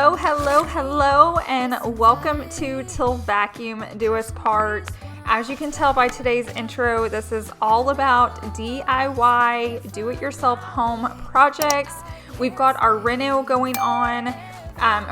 Hello, and welcome to Till Vacuum Do Us Part. As you can tell by today's intro, this is all about DIY, do-it-yourself home projects. We've got our reno going on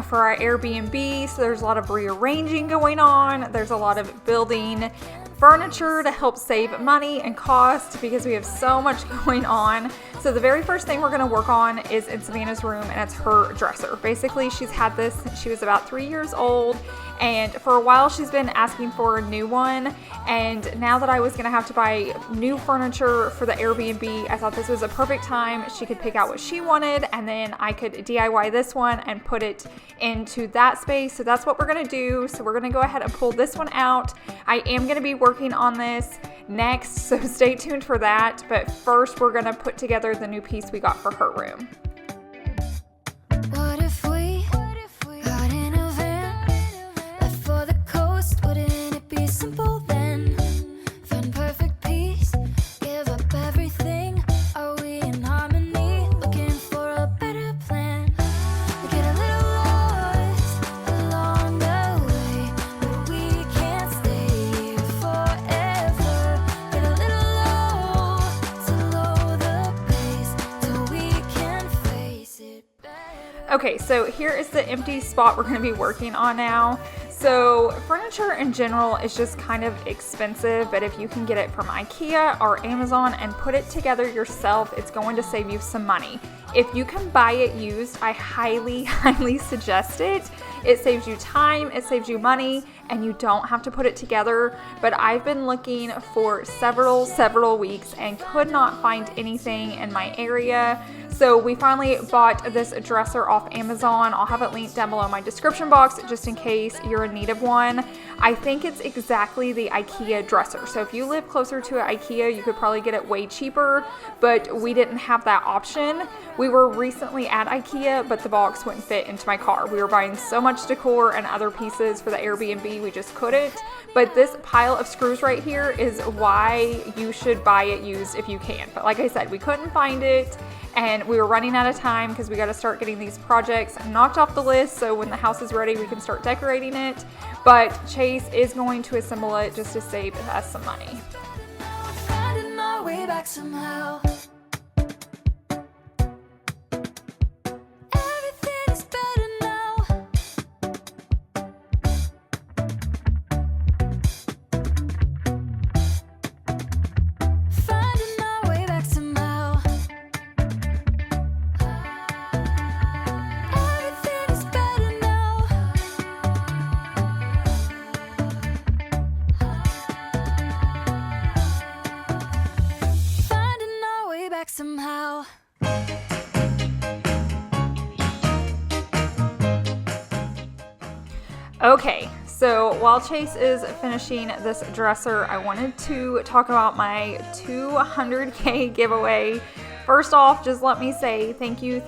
for our Airbnb, so there's a lot of rearranging going on. There's a lot of building furniture to help save money and cost because we have so much going on. So the very first thing we're going to work on is in Savannah's room, and it's her dresser. Basically, she's had this since she was about 3 years old, and for a while she's been asking for a new one. And now that I was going to have to buy new furniture for the Airbnb, I thought this was a perfect time. She could pick out what she wanted, and then I could DIY this one and put it into that space. So that's what we're going to do. So we're going to go ahead and pull this one out. I am going to be working on this next, so stay tuned for that. But first, we're going to put together the new piece we got for her room. What if we got in a van, left for the coast? Wouldn't it be simple then? Find perfect peace, give up everything. Are we in harmony? Looking for a better plan. We get a little lost along the way, but we can't stay here forever. Get a little low to low the pace till we can face it better. Okay, so here is the empty spot we're going to be working on now. So furniture in general is just kind of expensive, but if you can get it from IKEA or Amazon and put it together yourself, it's going to save you some money. If you can buy it used, I highly suggest it. It saves you time, it saves you money, and you don't have to put it together. But I've been looking for several weeks and could not find anything in my area. So we finally bought this dresser off Amazon. I'll have it linked down below in my description box just in case you're in need of one. I think it's exactly the IKEA dresser. So if you live closer to an IKEA, you could probably get it way cheaper, but we didn't have that option. We were recently at IKEA, but the box wouldn't fit into my car. We were buying so much decor and other pieces for the Airbnb, we just couldn't. But this pile of screws right here is why you should buy it used if you can. But like I said, we couldn't find it, and we were running out of time because we got to start getting these projects knocked off the list so when the house is ready we can start decorating it. But Chase is going to assemble it just to save us some money. Finding our way back somehow. Everything is better now. Finding our way back somehow. Everything is better now. Finding our way back somehow. Okay, so while Chase is finishing this dresser, I wanted to talk about my 200K giveaway. First off, just let me say thank you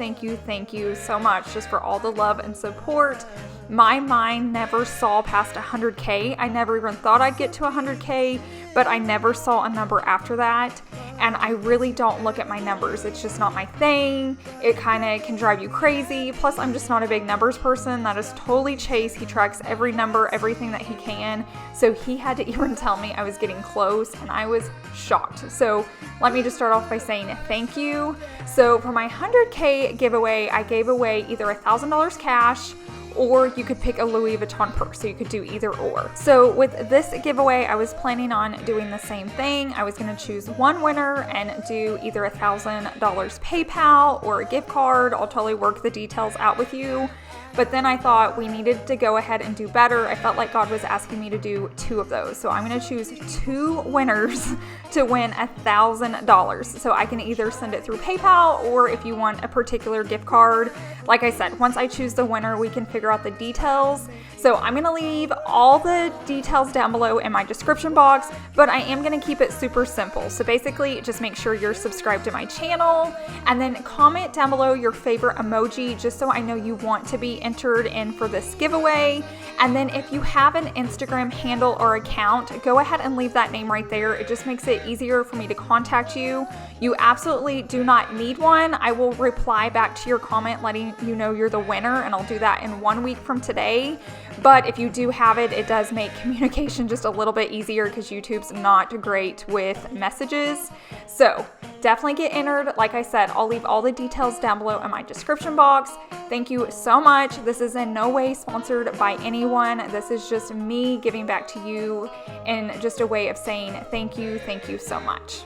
so much just for all the love and support. My mind never saw past 100K. I never even thought I'd get to 100K, but I never saw a number after that. And I really don't look at my numbers. It's just not my thing. It kind of can drive you crazy. Plus, I'm just not a big numbers person. That is totally Chase. He tracks every number, everything that he can. So he had to even tell me I was getting close, and I was shocked. So let me just start off by saying thank you. So for my 100K giveaway, I gave away either $1,000 cash, or you could pick a Louis Vuitton purse, so you could do either or. So with this giveaway, I was planning on doing the same thing. I was gonna choose one winner and do either $1,000 PayPal or a gift card. I'll totally work the details out with you. But then I thought we needed to go ahead and do better. I felt like God was asking me to do 2 of those. So I'm gonna choose 2 winners to win $1,000. So I can either send it through PayPal, or if you want a particular gift card, like I said, once I choose the winner, we can figure out the details. So I'm gonna leave all the details down below in my description box, but I am gonna keep it super simple. So basically just make sure you're subscribed to my channel and then comment down below your favorite emoji just so I know you want to be entered in for this giveaway. And then if you have an Instagram handle or account, go ahead and leave that name right there. It just makes it easier for me to contact you. You absolutely do not need one. I will reply back to your comment letting you know you're the winner, and I'll do that in 1 week from today. But if you do have it, it does make communication just a little bit easier because YouTube's not great with messages. So definitely get entered. Like I said, I'll leave all the details down below in my description box. Thank you so much. This is in no way sponsored by anyone. This is just me giving back to you in just a way of saying thank you so much.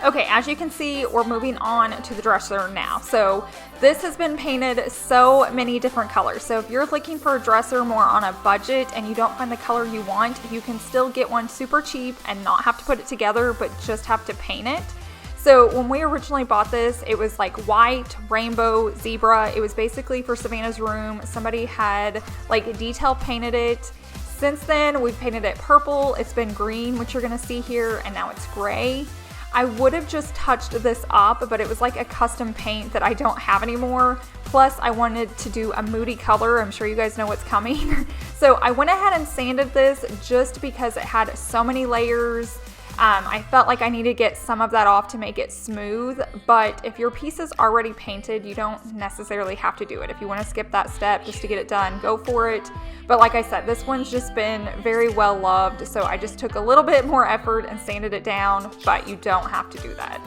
Okay, as you can see, we're moving on to the dresser now. So this has been painted so many different colors. So if you're looking for a dresser more on a budget and you don't find the color you want, you can still get one super cheap and not have to put it together, but just have to paint it. So when we originally bought this, it was like white, rainbow, zebra. It was basically for Savannah's room. Somebody had like detail painted it. Since then, we've painted it purple. It's been green, which you're gonna see here, and now it's gray. I would have just touched this up, but it was like a custom paint that I don't have anymore. Plus, I wanted to do a moody color. I'm sure you guys know what's coming. So I went ahead and sanded this just because it had so many layers. I felt like I needed to get some of that off to make it smooth, but if your piece is already painted, you don't necessarily have to do it. If you want to skip that step just to get it done, go for it. But like I said, this one's just been very well loved, so I just took a little bit more effort and sanded it down, but you don't have to do that.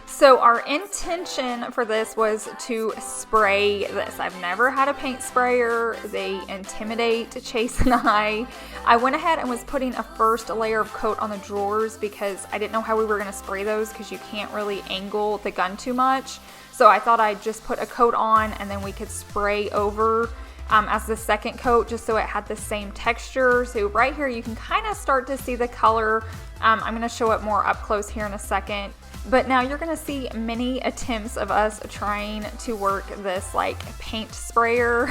So our intention for this was to spray this. I've never had a paint sprayer. They intimidate Chase and I. I went ahead and was putting a first layer of coat on the drawers because I didn't know how we were going to spray those because you can't really angle the gun too much. So I thought I'd just put a coat on and then we could spray over as the second coat just so it had the same texture. So right here you can kind of start to see the color. I'm going to show it more up close here in a second. But now you're gonna see many attempts of us trying to work this like paint sprayer.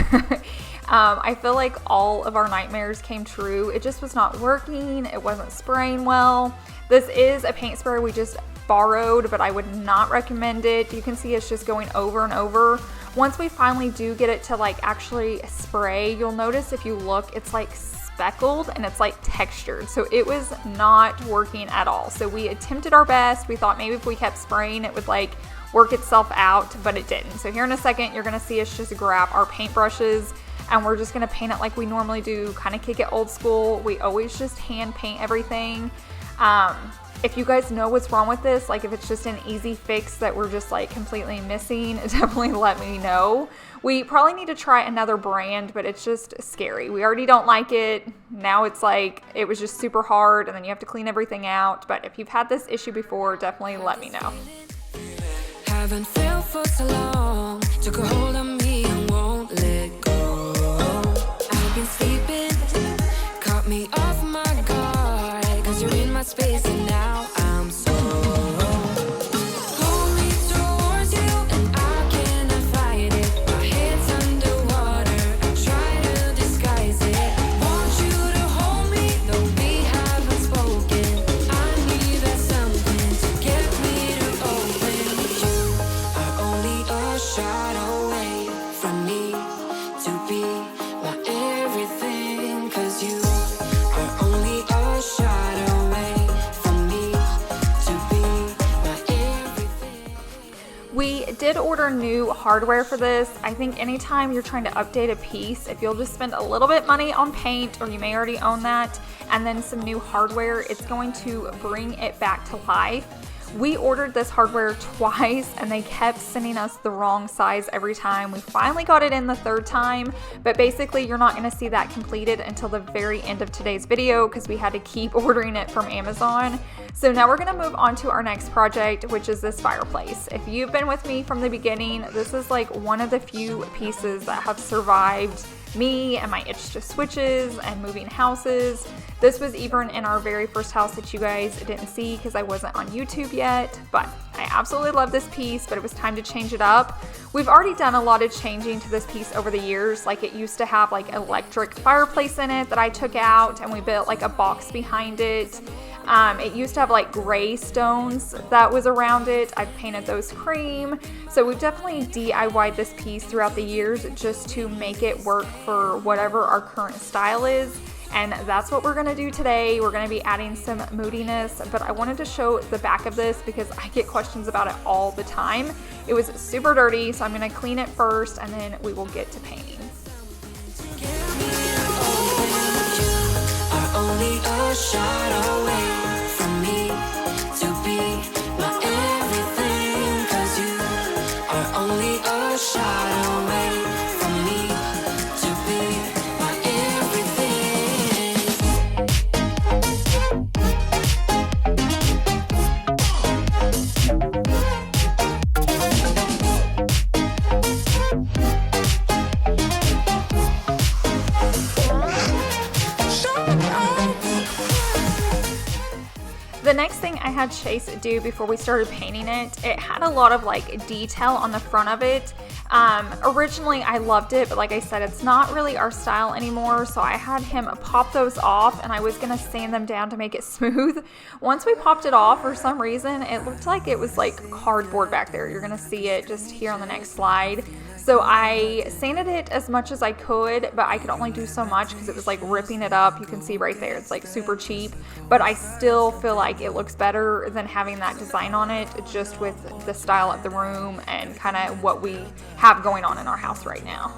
I feel like all of our nightmares came true. It just was not working. It wasn't spraying well. This is a paint sprayer we just borrowed, but I would not recommend it. You can see it's just going over and over. Once we finally do get it to like actually spray, you'll notice if you look, it's like speckled and it's like textured. So it was not working at all. So we attempted our best. We thought maybe if we kept spraying it would like work itself out, but it didn't. So here in a second, you're gonna see us just grab our paint brushes and we're just gonna paint it like we normally do, kind of kick it old school. We always just hand paint everything. If you guys know what's wrong with this, like if it's just an easy fix that we're just like completely missing, definitely let me know. We probably need to try another brand, but it's just scary. We already don't like it. Now it's like, it was just super hard and then you have to clean everything out. But if you've had this issue before, definitely let me know. Haven't felt for so long. Took a hold on me and won't let go. I've been sleeping, caught me off my guard. Cause you're in my space and now I'm so did order new hardware for this. I think anytime you're trying to update a piece, if you'll just spend a little bit money on paint, or you may already own that, and then some new hardware, it's going to bring it back to life. We ordered this hardware twice and they kept sending us the wrong size every time. We finally got it in the third time, but basically you're not going to see that completed until the very end of today's video because we had to keep ordering it from Amazon. So now we're going to move on to our next project, which is this fireplace. If you've been with me from the beginning, this is like one of the few pieces that have survived me and my itch to switches and moving houses. This was even in our very first house that you guys didn't see because I wasn't on YouTube yet, but I absolutely love this piece, but it was time to change it up. We've already done a lot of changing to this piece over the years. Like, it used to have like electric fireplace in it that I took out and we built like a box behind it. It used to have like gray stones that was around it. I've painted those cream. So we've definitely DIY'd this piece throughout the years just to make it work for whatever our current style is. And that's what we're going to do today. We're going to be adding some moodiness, but I wanted to show the back of this because I get questions about it all the time. It was super dirty, so I'm going to clean it first and then we will get to painting. Only a shot away from me to be my everything, 'cause you are only a shot away from me to be my The next thing I had Chase do before we started painting it, it had a lot of like detail on the front of it. Originally I loved it, but like I said, it's not really our style anymore, so I had him pop those off and I was gonna sand them down to make it smooth. Once we popped it off, for some reason it looked like it was like cardboard back there. You're gonna see it just here on the next slide. So I sanded it as much as I could, but I could only do so much because it was like ripping it up. You can see right there, it's like super cheap, but I still feel like it looks better than having that design on it, just with the style of the room and kind of what we have going on in our house right now.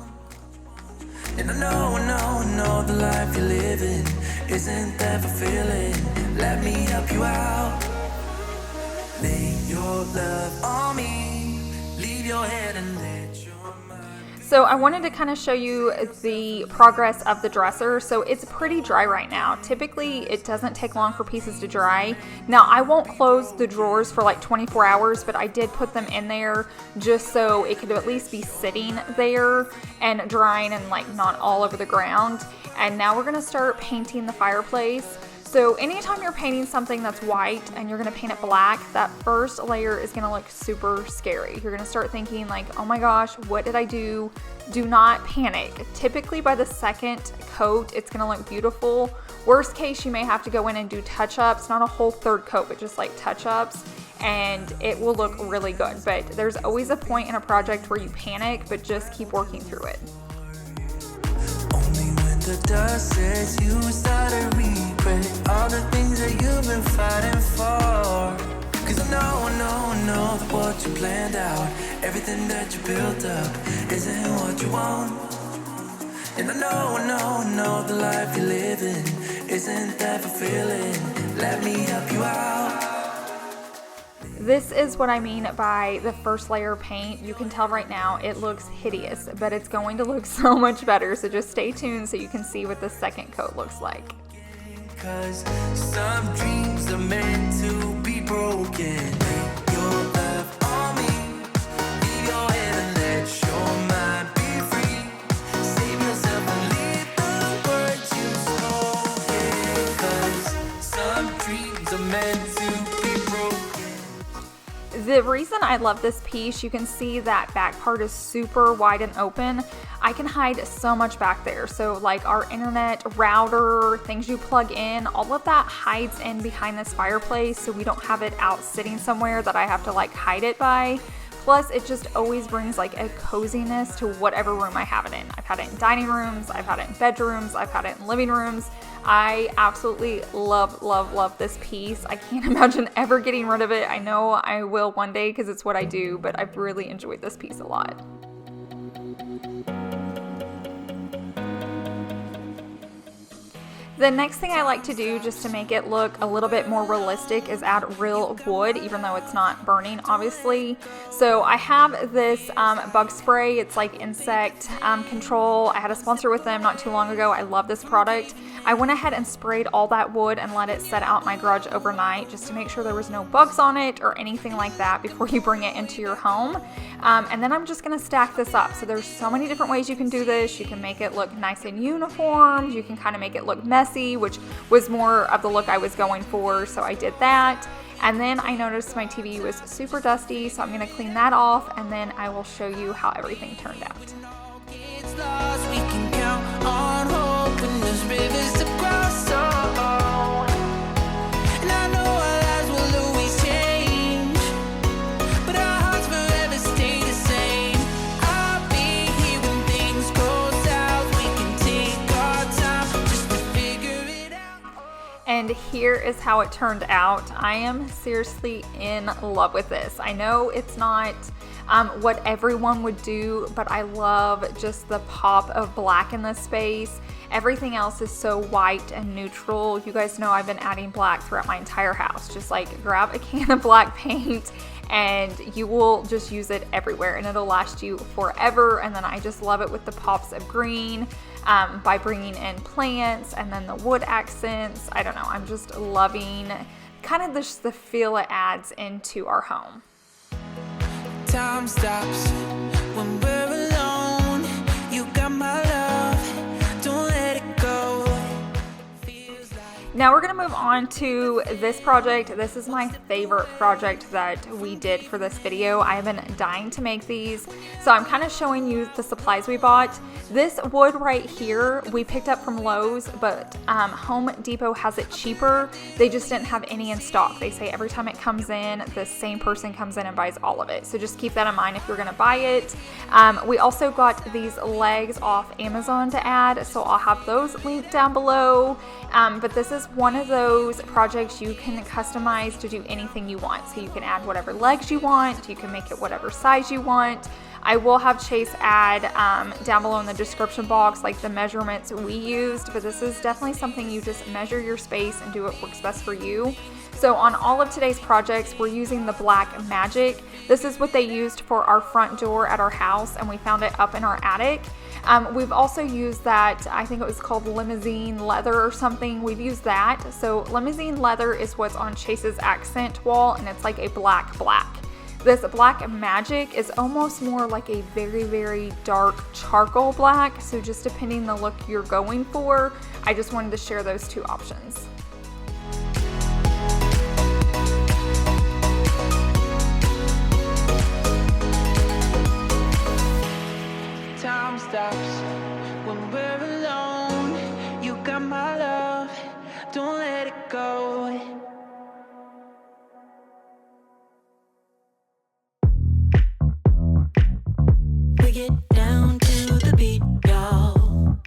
And I know the life you're living isn't that fulfilling. Let me help you out. Lay your love on me. Leave your head and let your mind. So I wanted to kind of show you the progress of the dresser. So it's pretty dry right now. Typically it doesn't take long for pieces to dry. Now I won't close the drawers for like 24 hours, but I did put them in there just so it could at least be sitting there and drying and like not all over the ground. And now we're gonna start painting the fireplace. So anytime you're painting something that's white and you're gonna paint it black, that first layer is gonna look super scary. You're gonna start thinking like, oh my gosh, what did I do? Do not panic. Typically by the second coat, it's gonna look beautiful. Worst case, you may have to go in and do touch-ups, not a whole third coat, but just like touch-ups, and it will look really good. But there's always a point in a project where you panic, but just keep working through it. The dust says you start to regret all the things that you've been fighting for. 'Cause I know that what you planned out, everything that you built up isn't what you want. And I know the life you're living isn't that fulfilling. Let me help you out. This is what I mean by the first layer of paint. You can tell right now it looks hideous, but it's going to look so much better. So just stay tuned so you can see what the second coat looks like. 'Cause some dreams are meant to be broken. Your love on me. Leave your head and let your mind be free. Save yourself and leave the words you spoken. 'Cause some dreams are meant to be broken. The reason I love this piece, you can see that back part is super wide and open. I can hide so much back there. So like our internet, router, things you plug in, all of that hides in behind this fireplace, so we don't have it out sitting somewhere that I have to like hide it by. Plus, it just always brings like a coziness to whatever room I have it in. I've had it in dining rooms, I've had it in bedrooms, I've had it in living rooms. I absolutely love, love, love this piece. I can't imagine ever getting rid of it. I know I will one day because it's what I do, but I've really enjoyed this piece a lot. The next thing I like to do just to make it look a little bit more realistic is add real wood, even though it's not burning, obviously. So I have this bug spray. It's like insect control. I had a sponsor with them not too long ago. I love this product. I went ahead and sprayed all that wood and let it set out in my garage overnight just to make sure there was no bugs on it or anything like that before you bring it into your home. And then I'm just going to stack this up. So there's so many different ways you can do this. You can make it look nice and uniform. You can kind of make it look messy, which was more of the look I was going for. So I did that. And then I noticed my TV was super dusty. So I'm going to clean that off and then I will show you how everything turned out. It's lost, we can count on hope when there's rivers to cross. And I know our lives will always change, but our hearts forever stay the same. I'll be here when things go south. We can take our time just to figure it out. And here is how it turned out. I am seriously in love with this. I know it's not what everyone would do, but I love just the pop of black in this space. Everything else is so white and neutral. You guys know I've been adding black throughout my entire house. Just like grab a can of black paint and you will just use it everywhere and it'll last you forever. And then I just love it with the pops of green by bringing in plants and then the wood accents. I don't know, I'm just loving kind of just the feel it adds into our home. Time stops when we're alone. You got my love, don't let it go. Feels like Now we're going to move on to this project. This is my favorite project that we did for this video. I have been dying to make these, so I'm kind of showing you the supplies we bought. This wood right here we picked up from Lowe's, but Home Depot has it cheaper. They just didn't have any in stock. They say every time it comes in, the same person comes in and buys all of it. So just keep that in mind if you're going to buy it. We also got these legs off Amazon to add, so I'll have those linked down below. But this is one of those projects you can customize to do anything you want. So you can add whatever legs you want, you can make it whatever size you want. I will have Chase add down below in the description box like the measurements we used, but this is definitely something you just measure your space and do what works best for you. So on all of today's projects, we're using the Black Magic. This is what they used for our front door at our house, and we found it up in our attic. We've also used that, I think it was called limousine leather or something. We've used that. So limousine leather is what's on Chase's accent wall, and it's like a black. This Black Magic is almost more like a very, very dark charcoal black. So just depending the look you're going for, I just wanted to share those two options. time stops when we're alone. You got my love, don't let it go. We get down to the beat, y'all.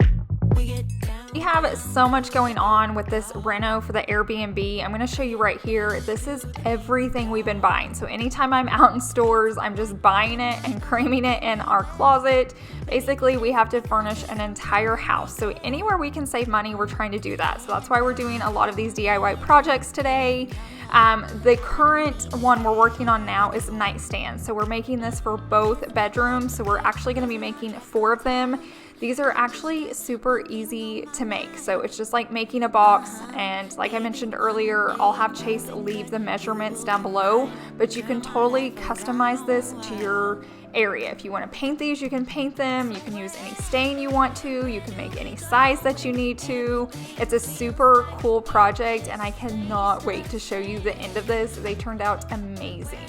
We get down. We have so much going on with this reno for the Airbnb. I'm going to show you right here. This is everything we've been buying. So anytime I'm out in stores, I'm just buying it and cramming it in our closet. Basically, we have to furnish an entire house. So anywhere we can save money, we're trying to do that. So that's why we're doing a lot of these DIY projects today. The current one we're working on now is nightstands. So we're making this for both bedrooms. So we're actually going to be making 4 of them. These are actually super easy to make. So it's just like making a box, and like I mentioned earlier, I'll have Chase leave the measurements down below, but you can totally customize this to your area. If you want to paint these, you can paint them. You can use any stain you want to. You can make any size that you need to. It's a super cool project, and I cannot wait to show you the end of this. They turned out amazing.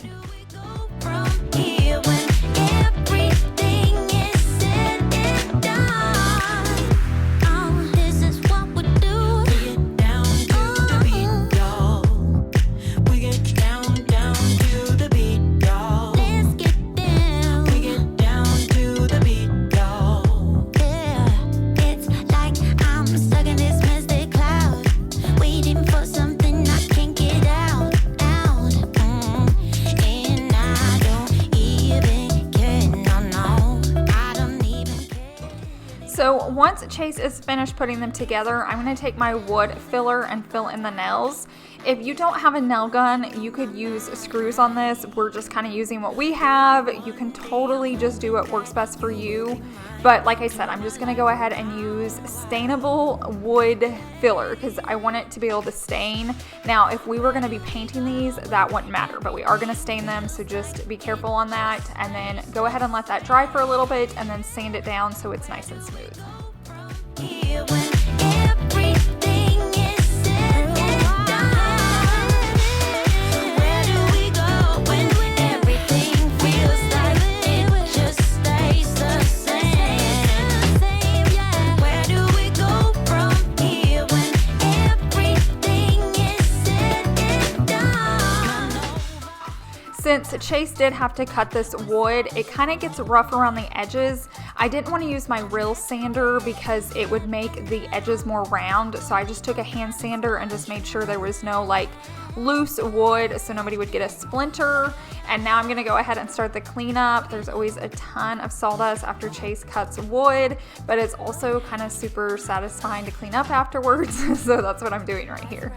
From here when everything is said and done, oh, this is what we do. We get down to the beat, y'all. We get down to the beat, y'all. Let's get down. We get down to the beat, y'all. Yeah, it's like I'm stuck in this misty cloud, waiting for something I can't get out. And So once Chase is finished putting them together, I'm going to take my wood filler and fill in the nails. If you don't have a nail gun, you could use screws on this. We're just kind of using what we have. You can totally just do what works best for you. But like I said, I'm just going to go ahead and use stainable wood filler because I want it to be able to stain. Now, if we were going to be painting these, that wouldn't matter, but we are going to stain them, so just be careful on that. And then go ahead and let that dry for a little bit and then sand it down so it's nice and smooth. Here when everything is said and done, where do we go when everything feels like it just stays the same? Where do we go from here when everything is said and done? Since Chase did have to cut this wood, it kind of gets rough around the edges. I didn't want to use my real sander because it would make the edges more round, so I just took a hand sander and just made sure there was no like loose wood so nobody would get a splinter. And now I'm going to go ahead and start the cleanup. There's always a ton of sawdust after Chase cuts wood, but it's also kind of super satisfying to clean up afterwards, so that's what I'm doing right here.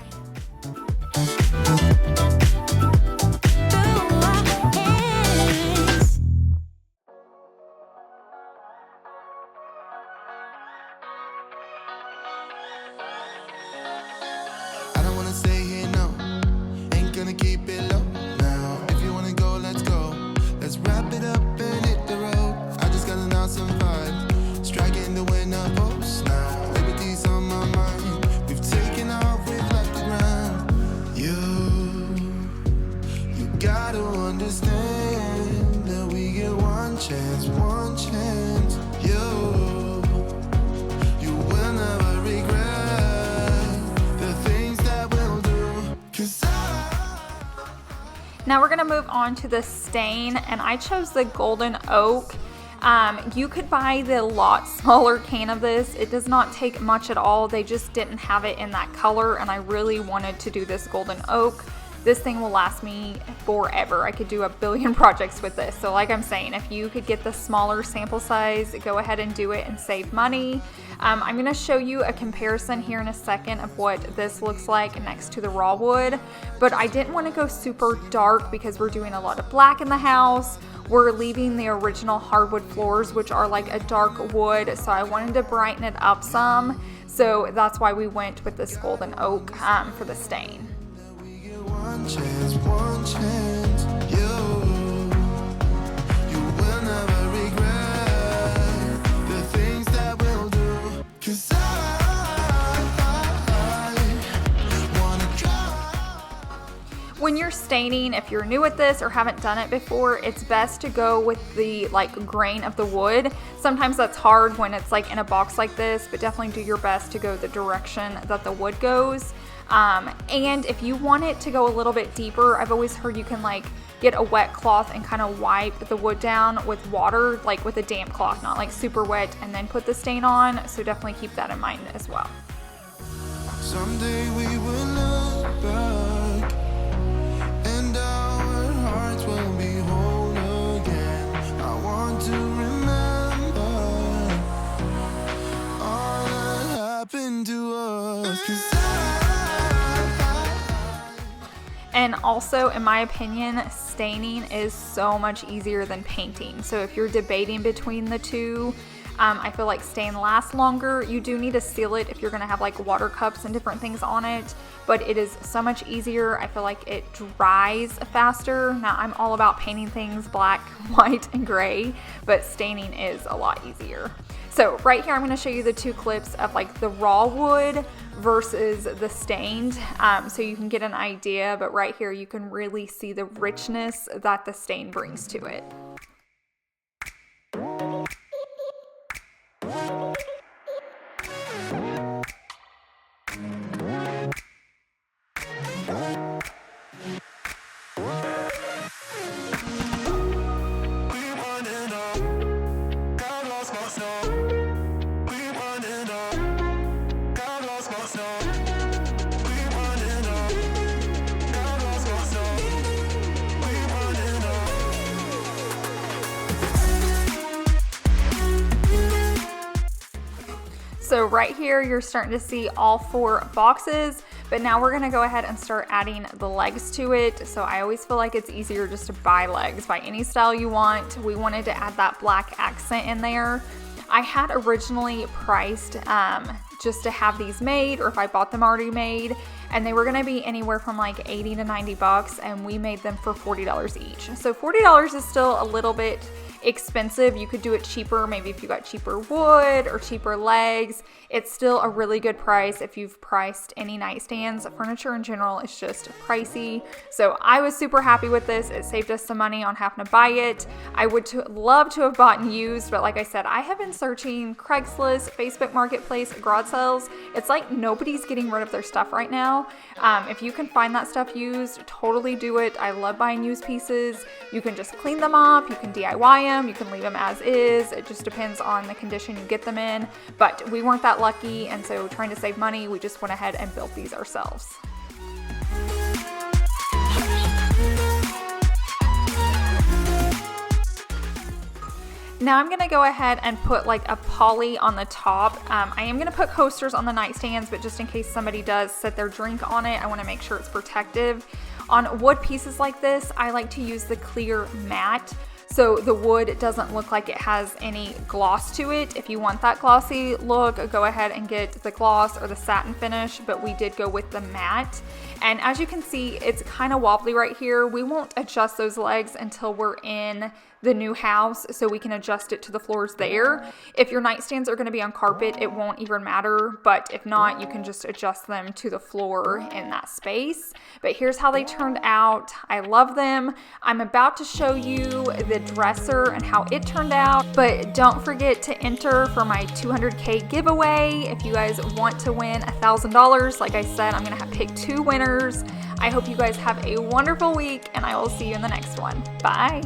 I don't wanna stay here, no. Ain't gonna keep it low now. If you wanna go, let's go. Let's wrap it up and hit the road. I just got an awesome vibe. Striking the winner post now. Liberty's on my mind. We've taken off, we've left the ground. You gotta understand that we get one chance, one chance. You will never regret the things that we'll do. 'Cause Now we're gonna move on to the stain, and I chose the golden oak. You could buy the lot smaller can of this. It does not take much at all. They just didn't have it in that color, and I really wanted to do this golden oak. This thing will last me forever. I could do a billion projects with this. So like I'm saying, if you could get the smaller sample size, go ahead and do it and save money. I'm gonna show you a comparison here in a second of what this looks like next to the raw wood, but I didn't want to go super dark because we're doing a lot of black in the house. We're leaving the original hardwood floors, which are like a dark wood, so I wanted to brighten it up some. So that's why we went with this golden oak for the stain. one chance, you will never regret the things that we'll do. 'Cause I wanna try. When you're staining, if you're new at this or haven't done it before, it's best to go with the like grain of the wood. Sometimes that's hard when it's like in a box like this, but definitely do your best to go the direction that the wood goes. And if you want it to go a little bit deeper, I've always heard you can like get a wet cloth and kind of wipe the wood down with water, like with a damp cloth, not like super wet, and then put the stain on. So definitely keep that in mind as well. Someday we will look back and our hearts will be whole again. I want to remember all that happened to us. 'Cause And also, in my opinion, staining is so much easier than painting. So if you're debating between the two, I feel like stain lasts longer. You do need to seal it if you're gonna have like water cups and different things on it, but it is so much easier. I feel like it dries faster. Now, I'm all about painting things black, white, and gray, but staining is a lot easier. So right here, I'm gonna show you the two clips of like the raw wood versus the stained, so you can get an idea, but right here you can really see the richness that the stain brings to it. So right here, you're starting to see all 4 boxes, but now we're gonna go ahead and start adding the legs to it. So I always feel like it's easier just to buy legs, buy any style you want. We wanted to add that black accent in there. I had originally priced just to have these made, or if I bought them already made, and they were gonna be anywhere from like 80 to 90 bucks, and we made them for $40 each. So $40 is still a little bit expensive. You could do it cheaper, maybe if you got cheaper wood or cheaper legs. It's still a really good price if you've priced any nightstands. Furniture in general is just pricey. So I was super happy with this. It saved us some money on having to buy it. I would love to have bought used, but like I said, I have been searching Craigslist, Facebook Marketplace, garage sales. It's like nobody's getting rid of their stuff right now. If you can find that stuff used, totally do it. I love buying used pieces. You can just clean them up. You can DIY them. You can leave them as is. It just depends on the condition you get them in. But we weren't that lucky, and so trying to save money, we just went ahead and built these ourselves. Now I'm gonna go ahead and put like a poly on the top. I am gonna put coasters on the nightstands, but just in case somebody does set their drink on it, I wanna make sure it's protective. On wood pieces like this, I like to use the clear matte, so the wood doesn't look like it has any gloss to it. If you want that glossy look, go ahead and get the gloss or the satin finish, but we did go with the matte. And as you can see, it's kind of wobbly right here. We won't adjust those legs until we're in the new house, so we can adjust it to the floors there. If your nightstands are going to be on carpet, it won't even matter, but if not, you can just adjust them to the floor in that space. But here's how they turned out. I love them. I'm about to show you the dresser and how it turned out, but don't forget to enter for my 200K giveaway. If you guys want to win $1,000, like I said, I'm going to pick 2 winners. I hope you guys have a wonderful week, and I will see you in the next one. Bye.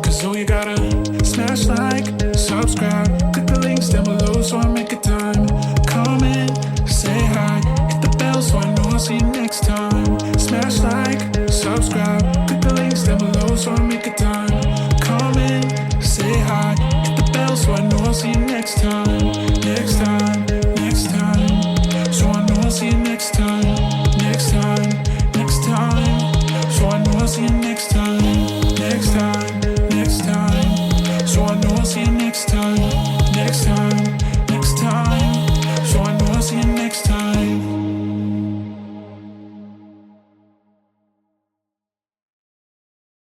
So you gotta